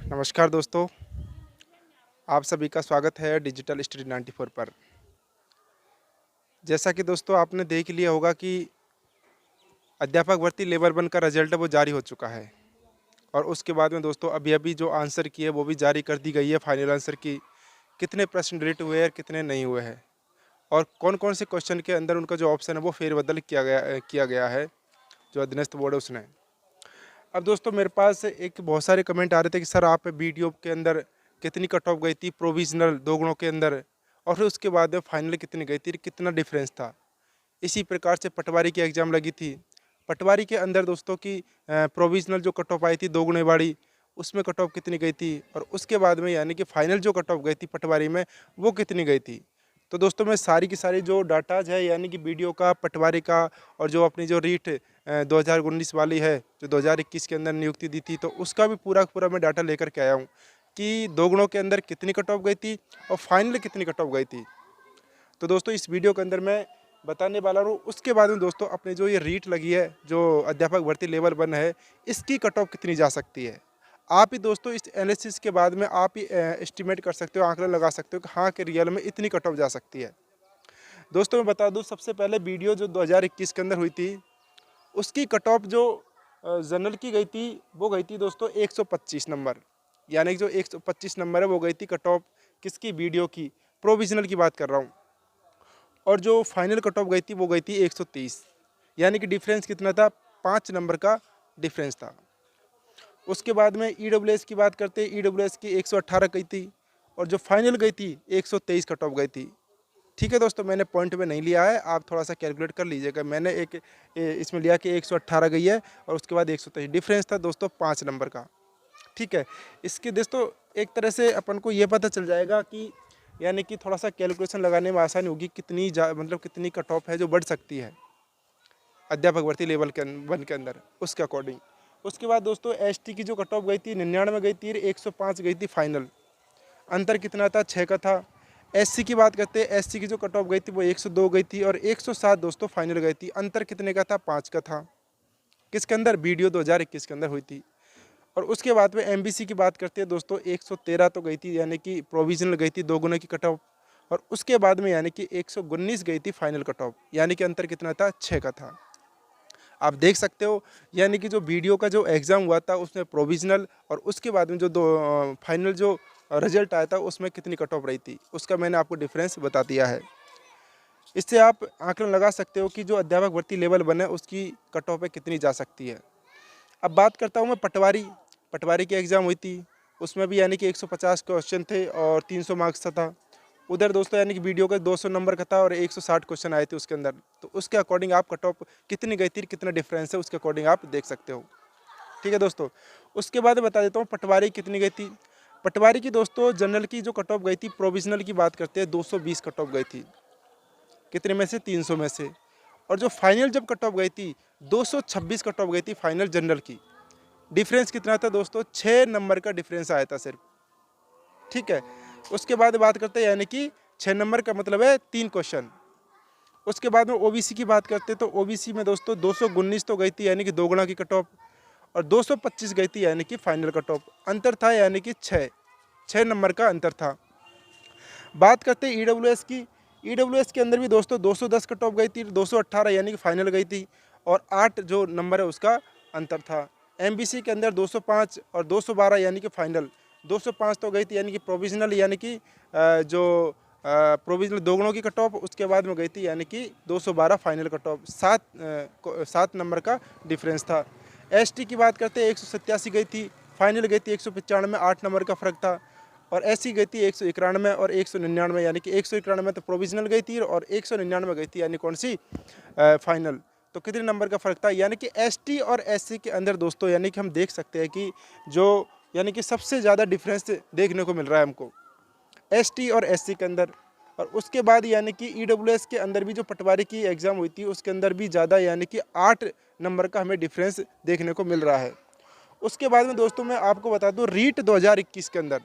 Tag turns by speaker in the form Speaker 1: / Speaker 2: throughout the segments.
Speaker 1: नमस्कार दोस्तों, आप सभी का स्वागत है डिजिटल स्टडी 94 पर। जैसा कि दोस्तों आपने देख लिया होगा कि अध्यापक भर्ती लेवल 1 का रिजल्ट है वो जारी हो चुका है और उसके बाद में दोस्तों अभी-अभी जो आंसर की है वो भी जारी कर दी गई है फाइनल आंसर की। कितने प्रश्न डिलीट हुए हैं और कितने नहीं हुए हैं और कौन-कौन से क्वेश्चन के अंदर उनका जो ऑप्शन है वो फेरबदल किया गया है, जो अधीनस्थ बोर्ड है उसने। अब दोस्तों मेरे पास एक बहुत सारे कमेंट आ रहे थे कि सर आप वीडियो के अंदर कितनी कट ऑफ गई थी प्रोविज़नल 2 गुणों के अंदर और फिर उसके बाद में फाइनल कितनी गई थी, कितना डिफरेंस था। इसी प्रकार से पटवारी की एग्ज़ाम लगी थी। पटवारी के अंदर दोस्तों की प्रोविज़नल जो कट ऑफ आई थी 2 गुणे वाली, उसमें कट ऑफ कितनी गई थी और उसके बाद में यानी कि फाइनल जो कट ऑफ गई थी पटवारी में, वो कितनी गई थी। तो दोस्तों मैं सारी की सारी जो डाटाज़ है यानी कि वीडियो का, पटवारी का और जो अपनी जो रीट 2019 वाली है, जो 2021 के अंदर नियुक्ति दी थी, तो उसका भी पूरा का पूरा मैं डाटा लेकर के आया हूँ कि 2 गुणों के अंदर कितनी कट ऑफ गई थी और फाइनल कितनी कट ऑफ गई थी। तो दोस्तों इस वीडियो के अंदर मैं बताने वाला हूँ। उसके बाद में दोस्तों अपनी जो ये रीट लगी है, जो अध्यापक भर्ती लेवल 1 है, इसकी कट ऑफ कितनी जा सकती है। आप ही दोस्तों इस एनालिसिस के बाद में आप ही एस्टिमेट कर सकते हो, आंकलन लगा सकते हो कि हाँ कि रियल में इतनी कट ऑफ जा सकती है। दोस्तों मैं बता दूँ, सबसे पहले वीडियो जो 2021 के अंदर हुई थी, उसकी कट ऑफ जो जनरल की गई थी, वो गई थी दोस्तों 125 नंबर। यानी कि जो 125 नंबर है वो गई थी कट ऑफ किसकी, वीडियो की, प्रोविज़नल की बात कर रहा हूँ। और जो फाइनल कट ऑफ गई थी वो गई थी 130। यानी कि डिफरेंस कितना था, 5 नंबर का डिफरेंस था। उसके बाद में ईडब्ल्यूएस की बात करते हैं, ईडब्ल्यूएस की 118 गई थी और जो फाइनल गई थी 123 कट ऑफ गई थी। ठीक है दोस्तों, मैंने पॉइंट में नहीं लिया है, आप थोड़ा सा कैलकुलेट कर लीजिएगा। मैंने इसमें लिया कि 118 गई है और उसके बाद 123, डिफरेंस था दोस्तों 5 नंबर का। ठीक है, इसके दोस्तों एक तरह से अपन को ये पता चल जाएगा कि यानी कि थोड़ा सा कैलकुलेशन लगाने में आसानी होगी, मतलब कितनी कट ऑफ है जो बढ़ सकती है अध्यापक भर्ती लेवल के 1 के अंदर, उसके अकॉर्डिंग। उसके बाद दोस्तों एसटी की जो कट ऑफ गई थी 99 गई थी, 105 गई थी फाइनल। अंतर कितना था, 6 का था। एससी की बात करते हैं, एससी की जो कट ऑफ गई थी वो 102 गई थी और 107 दोस्तों फाइनल गई थी। अंतर कितने का था, 5 का था। किसके अंदर, वीडियो 2021 के अंदर हुई थी। और उसके बाद में एमबीसी की बात करते हैं दोस्तों, 113 तो गई थी यानी कि प्रोविजनल गई थी 2 गुने की कट ऑफ। और उसके बाद में यानी कि 119 गई थी फाइनल कट ऑफ। यानी कि अंतर कितना था, 6 का था। आप देख सकते हो यानी कि जो वीडियो का जो एग्ज़ाम हुआ था उसमें प्रोविज़नल और उसके बाद में जो फाइनल जो रिजल्ट आया था उसमें कितनी कट ऑफ रही थी, उसका मैंने आपको डिफरेंस बता दिया है। इससे आप आंकलन लगा सकते हो कि जो अध्यापक भर्ती लेवल 1 है उसकी कट ऑफ पे कितनी जा सकती है। अब बात करता हूँ मैं पटवारी की एग्ज़ाम हुई थी, उसमें भी यानी कि 150 क्वेश्चन थे और 300 मार्क्स था। उधर दोस्तों यानी कि वीडियो का 200 नंबर का था और 160 क्वेश्चन आए थे उसके अंदर। तो उसके अकॉर्डिंग आप कट ऑफ कितनी गई थी, कितना डिफरेंस है, उसके अकॉर्डिंग आप देख सकते हो। ठीक है दोस्तों, उसके बाद बता देता हूँ पटवारी कितनी गई थी। पटवारी की दोस्तों जनरल की जो कट ऑफ गई थी, प्रोविजनल की बात करते हैं, 220 कट ऑफ गई थी। कितने में से, 300 में से। और जो फाइनल जब कट ऑफ गई थी 226 कट ऑफ गई थी फाइनल जनरल की। डिफरेंस कितना था दोस्तों, 6 नंबर का डिफरेंस आया था सिर्फ। ठीक है, उसके बाद बात करते हैं यानी कि 6 नंबर का मतलब है 3 क्वेश्चन। उसके बाद में ओबीसी की बात करते हैं तो ओबीसी में दोस्तों 219 तो गई थी यानी कि 2 गुना की कट ऑफ और 225 गई थी यानी कि फाइनल कट ऑफ। अंतर था यानी कि 6 नंबर का अंतर था। बात करते हैं ईडब्ल्यूएस की। ईडब्ल्यूएस के अंदर भी दोस्तों 210 कट ऑफ गई थी, 218 यानी कि फाइनल गई थी और 8 जो नंबर है उसका अंतर था। एमबीसी के अंदर 205 और 212 यानी कि फाइनल। 205 तो गई थी यानी कि प्रोविजनल यानी कि जो प्रोविजनल 2 गुणों की कट ऑफ, उसके बाद में गई थी यानी कि 212 फाइनल कट ऑफ। 7 नंबर का डिफरेंस था। एसटी की बात करते हैं 187 गई थी, फाइनल गई थी 195, 8 नंबर का फ़र्क था। और ऐसी गई थी 191 और 199 यानी कि 191 तो प्रोविजनल गई थी और 199 गई थी यानी कौन सी, फाइनल। तो कितने नंबर का फ़र्क था, यानी कि एसटी और एससी के अंदर दोस्तों यानी कि हम देख सकते हैं कि जो यानी कि सबसे ज़्यादा डिफरेंस देखने को मिल रहा है हमको एसटी और एससी के अंदर। और उसके बाद यानी कि ईडब्ल्यूएस के अंदर भी जो पटवारी की एग्ज़ाम हुई थी उसके अंदर भी ज़्यादा यानी कि 8 नंबर का हमें डिफरेंस देखने को मिल रहा है। उसके बाद में दोस्तों मैं आपको बता दूं, रीट 2021 के अंदर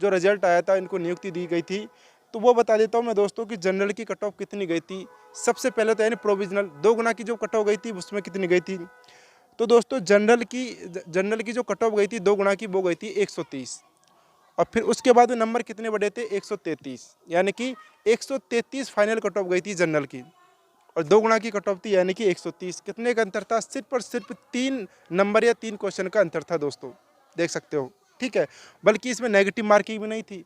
Speaker 1: जो रिजल्ट आया था, इनको नियुक्ति दी गई थी, तो वो बता देता हूँ मैं दोस्तों कि जनरल की कट ऑफ कितनी गई थी। सबसे पहले तो यानी प्रोविजनल 2 गुना की जो कट ऑफ गई थी उसमें कितनी गई थी। तो दोस्तों जनरल की जो कट ऑफ गई थी 2 गुना की, वो गई थी 130। और फिर उसके बाद में नंबर कितने बढ़े थे, 133, यानी कि 133 फाइनल कट ऑफ गई थी जनरल की, और 2 गुना की कट ऑफ थी यानी कि 130। कितने का अंतर था, सिर्फ और सिर्फ 3 नंबर या 3 क्वेश्चन का अंतर था दोस्तों, देख सकते हो। ठीक है, बल्कि इसमें नेगेटिव मार्किंग भी नहीं थी।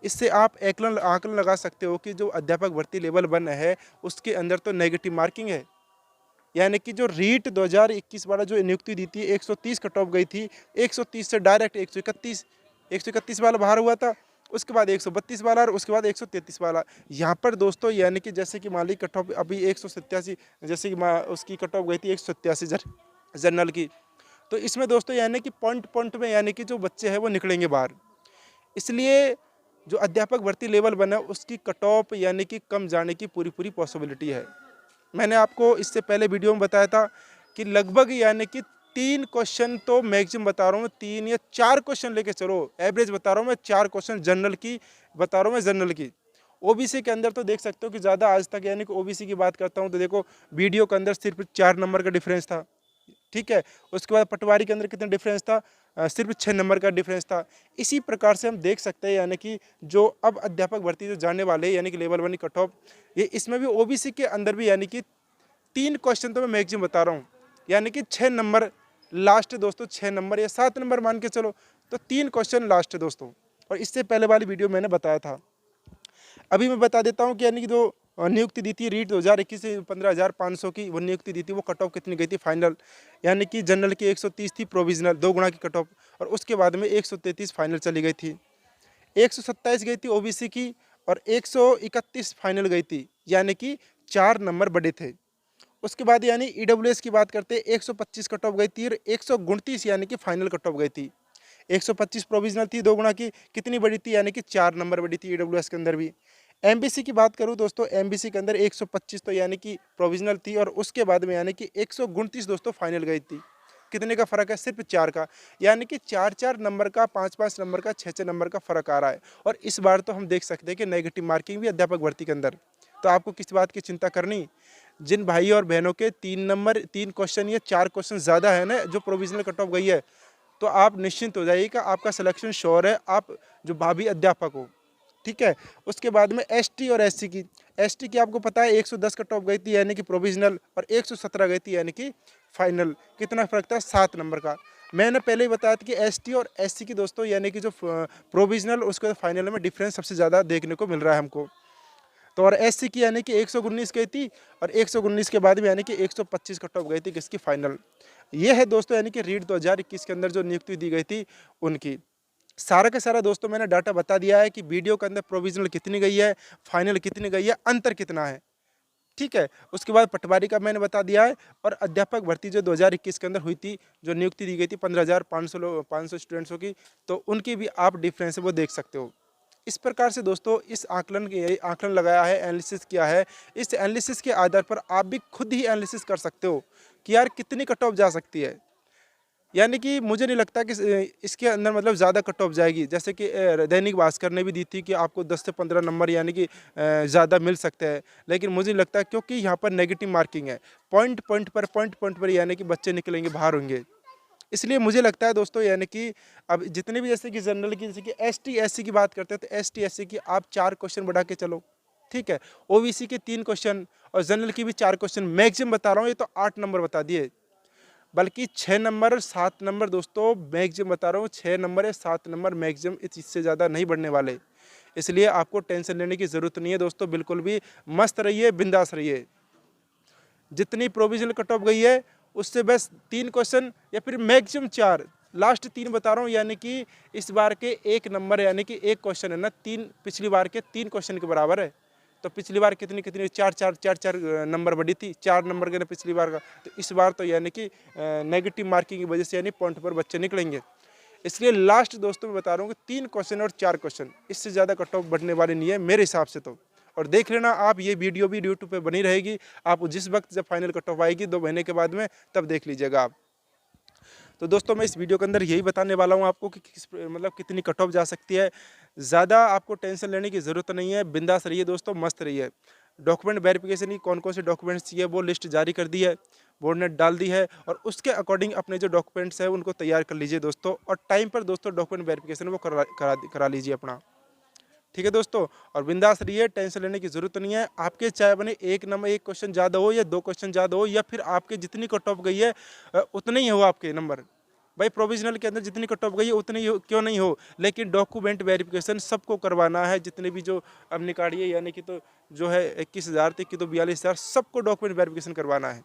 Speaker 1: इससे आप आकलन लगा सकते हो कि जो अध्यापक भर्ती लेवल 1 है उसके अंदर तो नेगेटिव मार्किंग है, यानी कि जो रीट 2021 वाला जो नियुक्ति दी थी 130 कट ऑफ गई थी, 130 से डायरेक्ट 131 वाला बाहर हुआ था, उसके बाद 132 वाला और उसके बाद 133 वाला। यहाँ पर दोस्तों यानी कि जैसे कि मान ली कट ऑफ अभी 187, जैसे कि उसकी कट ऑफ गई थी 187 जनरल की, तो इसमें दोस्तों यानी कि पॉइंट में यानी कि जो बच्चे हैं वो निकलेंगे बाहर। इसलिए जो अध्यापक भर्ती लेवल 1 है उसकी कट ऑफ यानी कि कम जाने की पूरी पॉसिबिलिटी है। मैंने आपको इससे पहले वीडियो में बताया था कि लगभग यानी कि 3 क्वेश्चन तो मैक्सिमम बता रहा हूँ, 3 या 4 क्वेश्चन लेके चलो, एवरेज बता रहा हूँ मैं, 4 क्वेश्चन जनरल की बता रहा हूँ मैं, जनरल की। ओबीसी के अंदर तो देख सकते हो कि ज़्यादा आज तक, यानी कि ओबीसी की बात करता हूँ तो देखो वीडियो के अंदर सिर्फ 4 नंबर का डिफरेंस था। ठीक है, उसके बाद पटवारी के अंदर कितना डिफरेंस था, सिर्फ 6 नंबर का डिफरेंस था। इसी प्रकार से हम देख सकते हैं यानी कि जो अब अध्यापक भर्ती जो जाने वाले यानी कि लेवल 1 कट ऑफ, ये इसमें भी ओबीसी के अंदर भी यानी कि 3 क्वेश्चन तो मैं मैक्सिमम बता रहा हूँ, यानी कि 6 नंबर लास्ट है दोस्तों, 6 नंबर या 7 नंबर मान के चलो, तो 3 क्वेश्चन लास्ट है दोस्तों। और इससे पहले वाली वीडियो मैंने बताया था। अभी मैं बता देता हूँ कि यानी कि जो नियुक्ति दी थी रीट 2021 से 15,500 की वो नियुक्ति दी थी, वो कट ऑफ कितनी गई थी फाइनल, यानी कि जनरल की 130 थी, प्रोविजनल 2 गुना की कट ऑफ, और उसके बाद में 133 फाइनल चली गई थी। 127 गई थी ओबीसी की और 131 फाइनल गई थी, यानी कि 4 नंबर बढ़े थे। उसके बाद यानी ईडब्ल्यूएस की बात करते हैं, 125 कट ऑफ गई थी और 129 यानी कि फाइनल कट ऑफ गई थी। 125 प्रोविजनल थी, 2 गुना की, कितनी बड़ी थी, यानी कि 4 नंबर बड़ी थी ईडब्ल्यूएस के अंदर भी। एमबीसी की बात करूं दोस्तों, एमबीसी के अंदर 125 तो यानी कि प्रोविजनल थी और उसके बाद में यानी कि 129 दोस्तों फाइनल गई थी। कितने का फर्क है, सिर्फ 4 का, यानी कि 4 नंबर का, 5 नंबर का, 6 नंबर का फर्क आ रहा है। और इस बार तो हम देख सकते हैं कि नेगेटिव मार्किंग भी अध्यापक भर्ती के अंदर। तो आपको किस बात की चिंता करनी, जिन भाई और बहनों के 3 क्वेश्चन या 4 क्वेश्चन ज़्यादा है ना, जो प्रोविजनल कट ऑफ गई है, तो आप निश्चिंत हो जाइए कि आपका सिलेक्शन श्योर है, आप जो भावी अध्यापक हो। ठीक है, उसके बाद में एसटी और एससी की, एसटी की आपको पता है 110 कट ऑफ गई थी यानी कि प्रोविजनल, और 117 गई थी यानी कि फाइनल। कितना फर्क था, 7 नंबर का। मैंने पहले ही बताया था कि एसटी और एससी की दोस्तों यानी कि जो प्रोविजनल उसके फाइनल में डिफरेंस सबसे ज़्यादा देखने को मिल रहा है हमको। तो और एससी की यानी कि 119 गई थी और 119 के बाद में यानी कि 125 कट ऑफ गई थी किसकी, फाइनल। ये है दोस्तों यानी कि रीट 2021 के अंदर जो नियुक्ति दी गई थी उनकी। सारा का सारा दोस्तों मैंने डाटा बता दिया है कि वीडियो के अंदर प्रोविजनल कितनी गई है, फाइनल कितनी गई है, अंतर कितना है। ठीक है, उसके बाद पटवारी का मैंने बता दिया है, और अध्यापक भर्ती जो 2021 के अंदर हुई थी, जो नियुक्ति दी गई थी 15,500 स्टूडेंट्सों की, तो उनकी भी आप डिफरेंस वो देख सकते हो। इस प्रकार से दोस्तों इस आकलन लगाया है, एनालिसिस किया है। इस एनालिसिस के आधार पर आप भी खुद ही एनालिसिस कर सकते हो कि यार कितनी कट ऑफ जा सकती है। यानी कि मुझे नहीं लगता कि इसके अंदर मतलब ज़्यादा कट ऑफ जाएगी, जैसे कि दैनिक भास्कर ने भी दी थी कि आपको 10 से 15 नंबर यानी कि ज़्यादा मिल सकते हैं, लेकिन मुझे नहीं लगता, क्योंकि यहाँ पर नेगेटिव मार्किंग है, पॉइंट पर यानी कि बच्चे निकलेंगे, बाहर होंगे। इसलिए मुझे लगता है दोस्तों यानी कि अब जितने भी जैसे कि जनरल की, जैसे कि एसटी एससी की बात करते हैं, तो एसटी एससी की आप 4 क्वेश्चन बढ़ा के चलो। ठीक है, ओबीसी के 3 क्वेश्चन और जनरल की भी 4 क्वेश्चन मैक्सिमम बता रहा हूँ, ये तो 8 नंबर बता दिए, बल्कि 6 नंबर 7 नंबर दोस्तों मैक्सिमम बता रहा हूँ, 6 नंबर या 7 नंबर मैक्सिमम, इससे ज़्यादा नहीं बढ़ने वाले। इसलिए आपको टेंशन लेने की ज़रूरत नहीं है दोस्तों, बिल्कुल भी मस्त रहिए, बिंदास रहिए। जितनी प्रोविजनल कट ऑफ गई है उससे बस 3 क्वेश्चन या फिर मैक्सिमम 4, लास्ट 3 बता रहा हूँ, यानी कि इस बार के 1 नंबर यानी कि 1 क्वेश्चन है ना, 3 पिछली बार के 3 क्वेश्चन के बराबर है। तो पिछली बार कितनी 4 नंबर बढ़ी थी, 4 नंबर के ना पिछली बार का, तो इस बार तो यानी कि नेगेटिव मार्किंग की वजह से यानी पॉइंट पर बच्चे निकलेंगे। इसलिए लास्ट दोस्तों मैं बता रहा हूँ कि 3 क्वेश्चन और 4 क्वेश्चन, इससे ज़्यादा कट ऑफ बढ़ने वाली नहीं है मेरे हिसाब से तो। और देख लेना आप, ये वीडियो भी यूट्यूब पे बनी रहेगी, आप जिस वक्त जब फाइनल कट ऑफ आएगी 2 महीने के बाद में, तब देख लीजिएगा आप। तो दोस्तों मैं इस वीडियो के अंदर यही बताने वाला हूँ आपको कि मतलब कितनी कट ऑफ जा सकती है। ज़्यादा आपको टेंशन लेने की ज़रूरत नहीं है, बिंदास रहिए दोस्तों, मस्त रहिए। डॉक्यूमेंट वेरिफिकेशन की कौन कौन से डॉक्यूमेंट्स चाहिए वो लिस्ट जारी कर दी है, बोर्ड ने डाल दी है, और उसके अकॉर्डिंग अपने जो डॉक्यूमेंट्स है उनको तैयार कर लीजिए दोस्तों, और टाइम पर दोस्तों डॉक्यूमेंट वेरिफिकेशन वो करा लीजिए अपना। ठीक है दोस्तों, और बिंदास रहिए, टेंशन लेने की ज़रूरत नहीं है। आपके चाहे बने एक नंबर, एक क्वेश्चन ज़्यादा हो या 2 क्वेश्चन ज़्यादा हो, या फिर आपके जितनी कट ऑफ गई है उतने ही हो आपके नंबर। भाई प्रोविजनल के अंदर जितनी कट ऑफ गई है उतनी ही क्यों नहीं हो, लेकिन डॉक्यूमेंट वेरिफिकेशन सबको करवाना है। जितने भी जो अब निकालिए, यानी कि तो जो है 21,000 तक की, तो 42,000 सबको डॉक्यूमेंट वेरिफिकेशन करवाना है।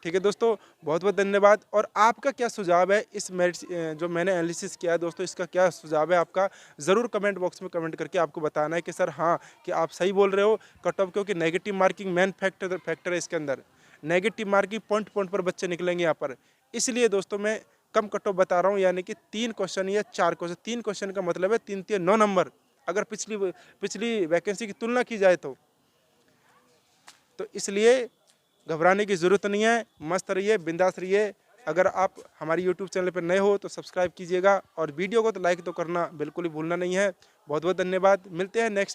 Speaker 1: ठीक है दोस्तों, बहुत बहुत धन्यवाद। और आपका क्या सुझाव है इस मेरिट जो मैंने एनालिसिस किया है दोस्तों, इसका क्या सुझाव है आपका, ज़रूर कमेंट बॉक्स में कमेंट करके आपको बताना है कि सर हाँ, कि आप सही बोल रहे हो। कट ऑफ, क्योंकि नेगेटिव मार्किंग मेन फैक्टर है इसके अंदर। नेगेटिव मार्किंग पॉइंट पॉइंट पर बच्चे निकलेंगे यहाँ पर, इसलिए दोस्तों मैं कम कट ऑफ बता रहा हूँ, यानी कि 3 क्वेश्चन या 4 क्वेश्चन। 3 क्वेश्चन का मतलब है 3 3 9 नंबर, अगर पिछली वैकेंसी की तुलना की जाए तो इसलिए घबराने की ज़रूरत नहीं है। मस्त रहिए, बिंदास रहिए। अगर आप हमारी यूट्यूब चैनल पर नए हो तो सब्सक्राइब कीजिएगा, और वीडियो को तो लाइक तो करना बिल्कुल ही भूलना नहीं है। बहुत बहुत धन्यवाद, मिलते हैं नेक्स्ट